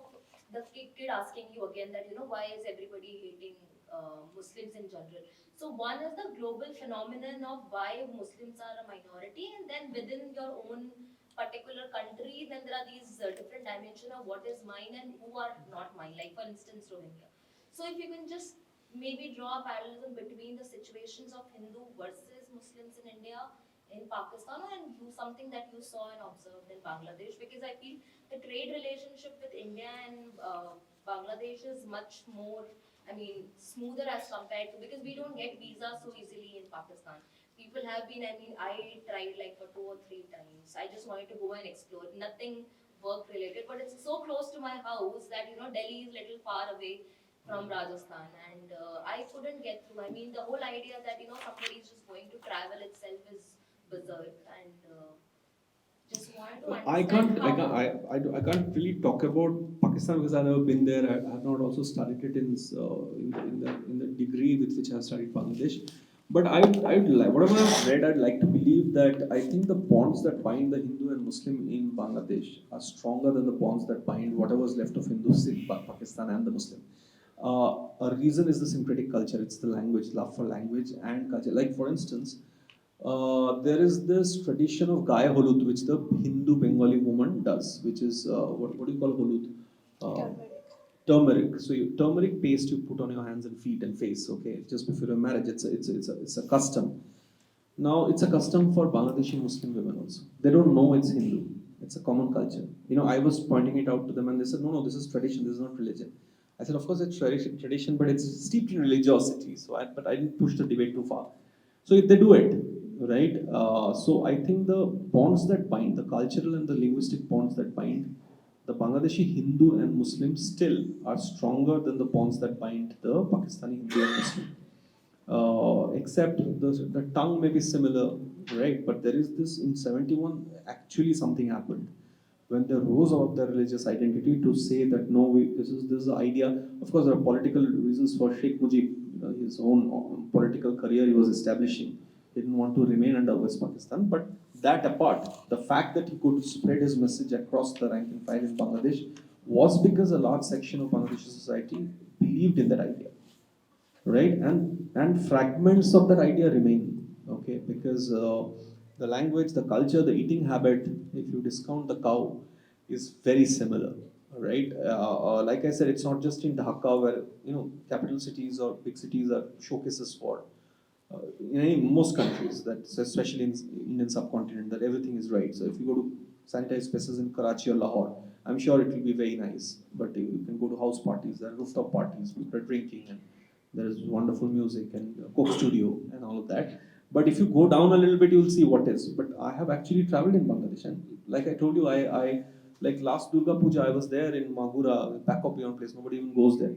the kid asking you again that why is everybody hating Muslims in general. So one is the global phenomenon of why Muslims are a minority, and then within your own particular country, then there are these different dimensions of what is mine and who are not mine. Like for instance, Rohingya. So if you can just maybe draw a parallelism between the situations of Hindu versus Muslims in India, in Pakistan, and something that you saw and observed in Bangladesh, because I feel the trade relationship with India and Bangladesh is much more, I mean, smoother as compared to, because we don't get visas so easily in Pakistan. People have been, I mean, I tried like for 2 or 3 times. I just wanted to go and explore. Nothing work related, but it's so close to my house that Delhi is a little far away from Rajasthan, and I couldn't get through. I mean, the whole idea that somebody is just going to travel itself is berserk, and just just wanted to understand I can't really talk about Pakistan because I've never been there. I have not also studied it in the degree with which I have studied Bangladesh. But I'd like, whatever I've read, I'd like to believe that I think the bonds that bind the Hindu and Muslim in Bangladesh are stronger than the bonds that bind whatever's left of Hindus in Pakistan and the Muslim. A reason is the syncretic culture. It's the language, love for language and culture. Like for instance, there is this tradition of Gaya Holut, which the Hindu Bengali woman does, which is what do you call Holut? Turmeric. Turmeric. So turmeric paste you put on your hands and feet and face. Okay, just before your marriage, it's a custom. Now it's a custom for Bangladeshi Muslim women also. They don't know it's Hindu. It's a common culture. You know, I was pointing it out to them, and they said, no, this is tradition. This is not religion. I said, of course, it's tradition, but it's steeped in religiosity. But I didn't push the debate too far. So if they do it, right? So I think the bonds that bind, the cultural and the linguistic bonds that bind the Bangladeshi Hindu and Muslim still are stronger than the bonds that bind the Pakistani Hindu and Muslim. Except the tongue may be similar, right? But there is this in 71, actually something happened when they rose up their religious identity to say that no, this is the idea. Of course, there are political reasons for Sheikh Mujib, his own political career he was establishing. He didn't want to remain under West Pakistan, but that apart, the fact that he could spread his message across the rank and file in Bangladesh was because a large section of Bangladeshi society believed in that idea, right? And fragments of that idea remain, okay, because the language, the culture, the eating habit, if you discount the cow, is very similar, right? Like I said, it's not just in Dhaka where capital cities or big cities are showcases for most countries, that especially in Indian subcontinent, that everything is right. So if you go to sanitized spaces in Karachi or Lahore, I'm sure it will be very nice. But you can go to house parties, there are rooftop parties, people are drinking, and there is wonderful music and coke studio and all of that. But if you go down a little bit, you'll see what is. But I have actually traveled in Bangladesh, and like I told you, I like last Durga Puja, I was there in Magura, back of beyond place. Nobody even goes there.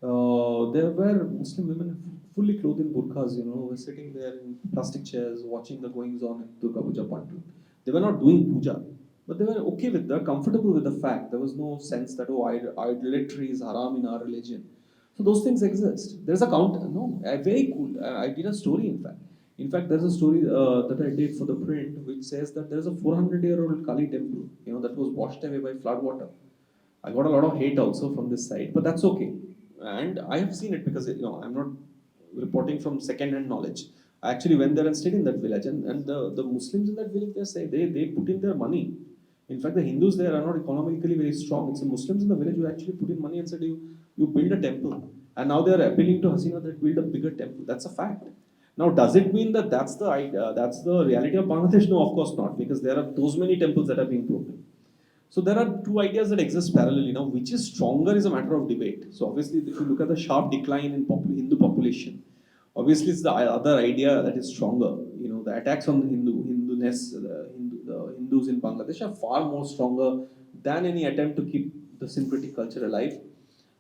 There were Muslim women fully clothed in burqas, were sitting there in plastic chairs watching the goings on in Durga Puja Pandu. They were not doing puja, but they were okay with, they're comfortable with the fact. There was no sense that, oh, idolatry is haram in our religion. So those things exist. There's a counter, no, very cool. I did a story, in fact. In fact, there's a story that I did for the print which says that there's a 400-year-old Kali temple, that was washed away by flood water. I got a lot of hate also from this side, but that's okay. And I have seen it because I'm not reporting from second-hand knowledge. I actually went there and stayed in that village, and the Muslims in that village, they say they put in their money. In fact, the Hindus there are not economically very strong. It's the Muslims in the village who actually put in money and said, you build a temple, and now they are appealing to Hasina that build a bigger temple. That's a fact. Now, does it mean that that's the idea, that's the reality of Bangladesh? No, of course not, because there are those many temples that are being broken. So there are two ideas that exist parallelly. Now, which is stronger is a matter of debate. So obviously, if you look at the sharp decline in Hindu population, obviously it's the other idea that is stronger. The attacks on the Hinduness, the Hindus in Bangladesh are far more stronger than any attempt to keep the syncretic culture alive.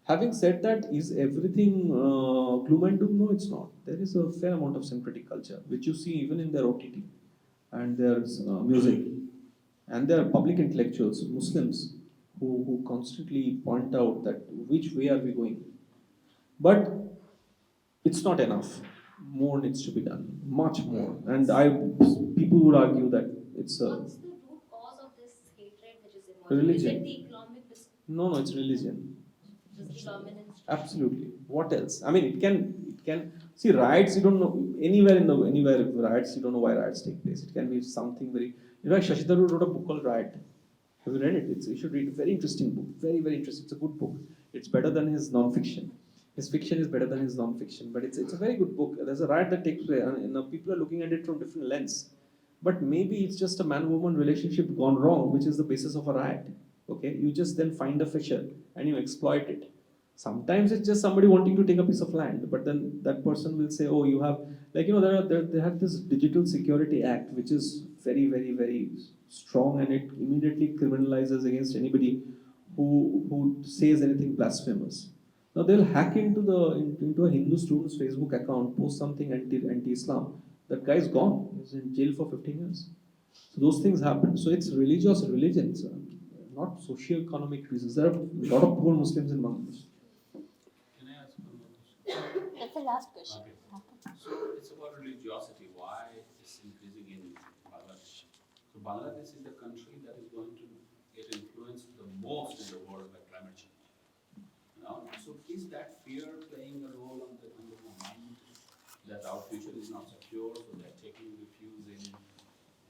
Having said that, is everything gloom and doom? No, it's not. There is a fair amount of syncretic culture, which you see even in their OTT and their music. And there are public intellectuals, Muslims, who constantly point out that which way are we going. But it's not enough. More needs to be done, much more. And people would argue that it's a What's the root cause of this hatred which is emerging? religion. Is it the economic No, it's religion. just the dominance? Absolutely. What else? I mean, it can see riots. You don't know anywhere riots. You don't know why riots take place. It can be something very. Shashi Tharoor wrote a book called Riot. Have you read it? You should read it. Very interesting book. Very, very interesting. It's a good book. It's better than his non-fiction. His fiction is better than his non-fiction. But it's a very good book. There's a riot that takes place, and people are looking at it from different lens. But maybe it's just a man-woman relationship gone wrong, which is the basis of a riot. Okay, you just then find a fissure and you exploit it. Sometimes it's just somebody wanting to take a piece of land, but then that person will say, "Oh, you have they have this Digital Security Act, which is very, very, very strong, and it immediately criminalizes against anybody who says anything blasphemous." Now they'll hack into a Hindu student's Facebook account, post something anti-Islam. That guy's gone. He's in jail for 15 years. So those things happen. So it's religious religions, not socio-economic reasons. There are a lot of poor Muslims in Bangladesh. Can I ask one more question? That's the last question. Okay. So it's about religiosity. Why it's increasing in Bangladesh? So Bangladesh is the country that is going to get influenced the most in the world by climate change. Now, so is that fear playing a role on the mind that our future is not secure, so they're taking refuge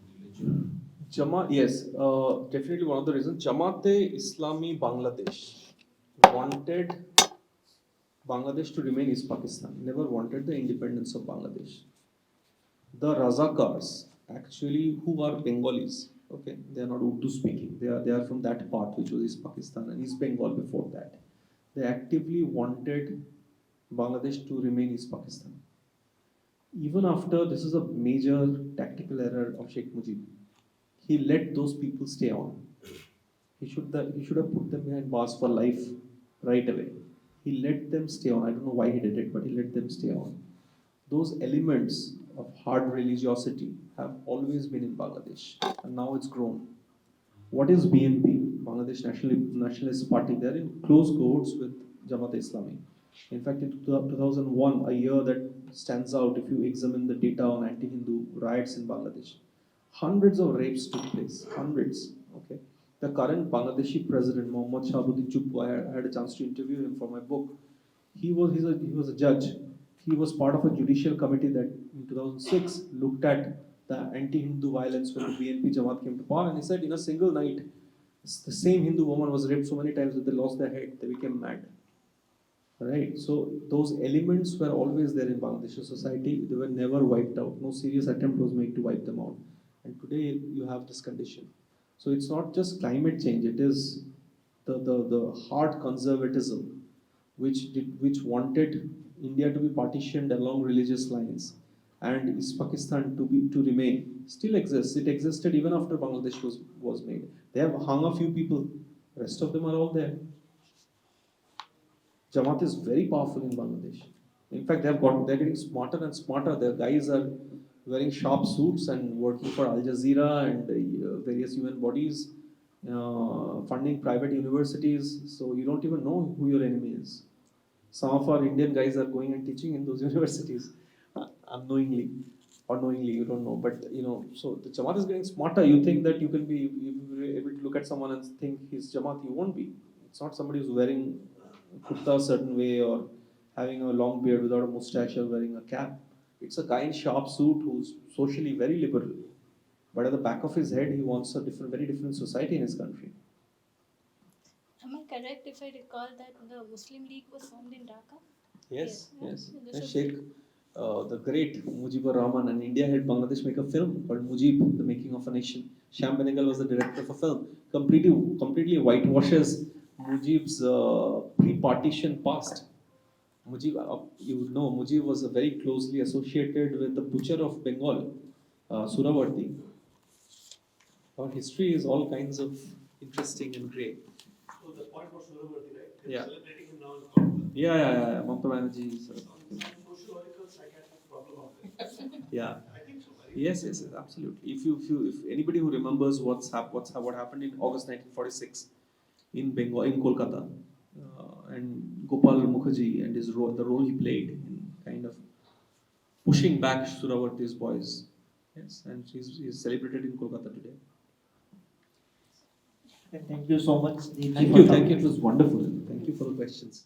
in religion? Yes, definitely one of the reasons. Jamaat-e-Islami Bangladesh wanted Bangladesh to remain East Pakistan, never wanted the independence of Bangladesh. The Razakars, actually, who are Bengalis, okay, they are not Urdu speaking, they are from that part which was East Pakistan and East Bengal before that. They actively wanted Bangladesh to remain East Pakistan. Even after, this is a major tactical error of Sheikh Mujib, he let those people stay on. He should have put them behind bars for life right away. He let them stay on. I don't know why he did it, but he let them stay on. Those elements of hard religiosity have always been in Bangladesh, and now it's grown. What is BNP? Bangladesh Nationalist Party. They're in close cohorts with Jamaat-e-Islami. In fact, in 2001, a year that stands out if you examine the data on anti-Hindu riots in Bangladesh, hundreds of rapes took place. Hundreds. Okay. The current Bangladeshi president, Mohammad Shahabuddin Chuppu, I had a chance to interview him for my book. He was a judge. He was part of a judicial committee that in 2006 looked at the anti-Hindu violence when the BNP Jamaat came to power, and he said in a single night, the same Hindu woman was raped so many times that they lost their head, they became mad. Right? So those elements were always there in Bangladeshi society. They were never wiped out. No serious attempt was made to wipe them out. And today you have this condition. So it's not just climate change. It is the hard conservatism which wanted India to be partitioned along religious lines and East Pakistan to remain still exists. It existed even after Bangladesh was made. They have hung a few people. Rest of them are all there. Jamaat is very powerful in Bangladesh. In fact, they're getting smarter and smarter. Their guys are wearing sharp suits and working for Al Jazeera and various UN bodies, funding private universities. So you don't even know who your enemy is. Some of our Indian guys are going and teaching in those universities, unknowingly or knowingly, you don't know. But so the Jamaat is getting smarter. You think that you can be able to look at someone and think he's Jamaat. You won't be. It's not somebody who's wearing kurta a certain way or having a long beard without a mustache or wearing a cap. It's a guy in sharp suit who's socially very liberal, but at the back of his head, he wants a very different society in his country. Am I correct if I recall that the Muslim League was formed in Dhaka? Yes. This was- Sheikh, the great Mujibur Rahman, and India had Bangladesh make a film called Mujib, The Making of a Nation. Sham Benegal was the director of a film. Completely whitewashes Mujib's pre-partition past. Mujib, Mujib was very closely associated with the butcher of Bengal, Suravarti. Our history is all kinds of interesting and great. So the point was Suravarti, right? They're Yeah. celebrating him now in Kolkata. Yeah. Mamata Banerjee. Some sociological psychiatric problem of this. Yeah. I think so. Yes, absolutely. If anybody who remembers what happened in August 1946 in Bengal, in Kolkata, and Gopal Mukherjee and the role he played in kind of pushing back Suravarti's boys. Yes, and he's celebrated in Kolkata today. And thank you so much, Deep, Thank for you. coming. It was wonderful. Thank you for the questions.